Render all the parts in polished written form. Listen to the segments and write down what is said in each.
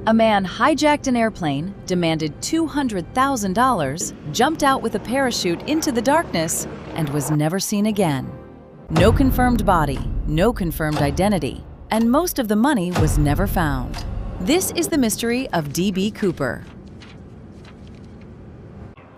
A man hijacked an airplane, demanded $200,000, jumped out with a parachute into the darkness, and was never seen again. No confirmed body, no confirmed identity, and most of the money was never found. This is the mystery of D.B. Cooper.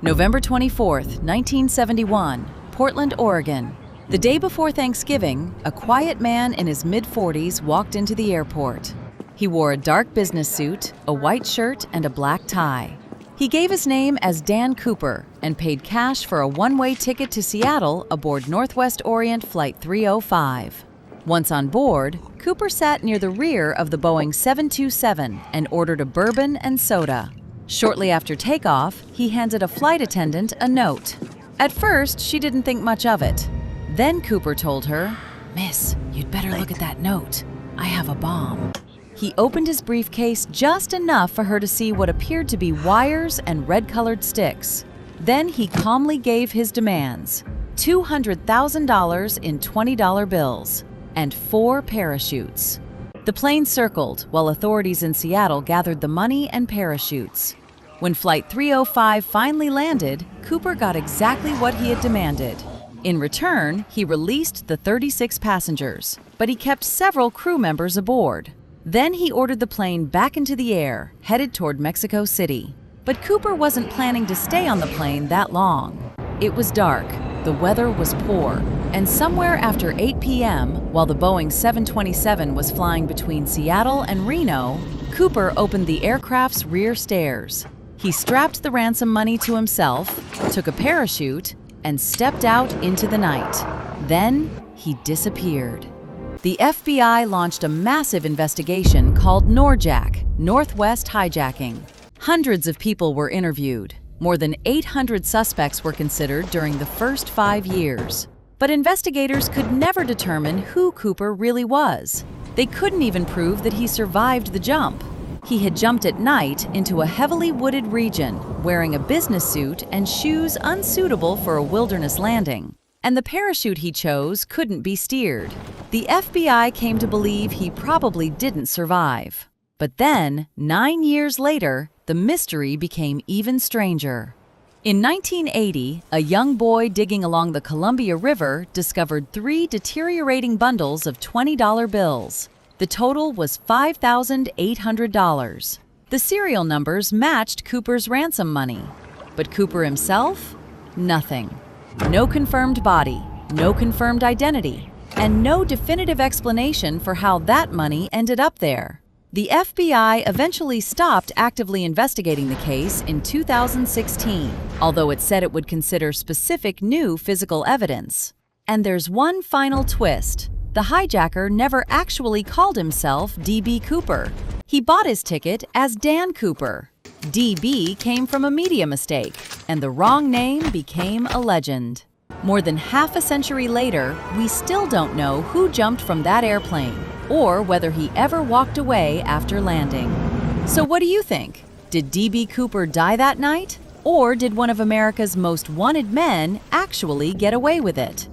November 24, 1971, Portland, Oregon. The day before Thanksgiving, a quiet man in his mid-40s walked into the airport. He wore a dark business suit, a white shirt, and a black tie. He gave his name as Dan Cooper and paid cash for a one-way ticket to Seattle aboard Northwest Orient Flight 305. Once on board, Cooper sat near the rear of the Boeing 727 and ordered a bourbon and soda. Shortly after takeoff, he handed a flight attendant a note. At first, she didn't think much of it. Then Cooper told her, "Miss, you'd better look at that note. I have a bomb." He opened his briefcase just enough for her to see what appeared to be wires and red-colored sticks. Then he calmly gave his demands: $200,000 in $20 bills and 4 parachutes. The plane circled while authorities in Seattle gathered the money and parachutes. When Flight 305 finally landed, Cooper got exactly what he had demanded. In return, he released the 36 passengers, but he kept several crew members aboard. Then he ordered the plane back into the air, headed toward Mexico City. But Cooper wasn't planning to stay on the plane that long. It was dark, the weather was poor, and somewhere after 8 p.m., while the Boeing 727 was flying between Seattle and Reno, Cooper opened the aircraft's rear stairs. He strapped the ransom money to himself, took a parachute, and stepped out into the night. Then he disappeared. The FBI launched a massive investigation called NORJAC, Northwest Hijacking. Hundreds of people were interviewed. More than 800 suspects were considered during the first 5 years. But investigators could never determine who Cooper really was. They couldn't even prove that he survived the jump. He had jumped at night into a heavily wooded region, wearing a business suit and shoes unsuitable for a wilderness landing. And the parachute he chose couldn't be steered. The FBI came to believe he probably didn't survive. But then, 9 years later, the mystery became even stranger. In 1980, a young boy digging along the Columbia River discovered 3 deteriorating bundles of $20 bills. The total was $5,800. The serial numbers matched Cooper's ransom money. But Cooper himself? Nothing. No confirmed body, no confirmed identity, and no definitive explanation for how that money ended up there. The FBI eventually stopped actively investigating the case in 2016, although it said it would consider specific new physical evidence. And there's one final twist. The hijacker never actually called himself D.B. Cooper. He bought his ticket as Dan Cooper. D.B. came from a media mistake, and the wrong name became a legend. More than half a century later, we still don't know who jumped from that airplane, or whether he ever walked away after landing. So what do you think? Did D.B. Cooper die that night? Or did one of America's most wanted men actually get away with it?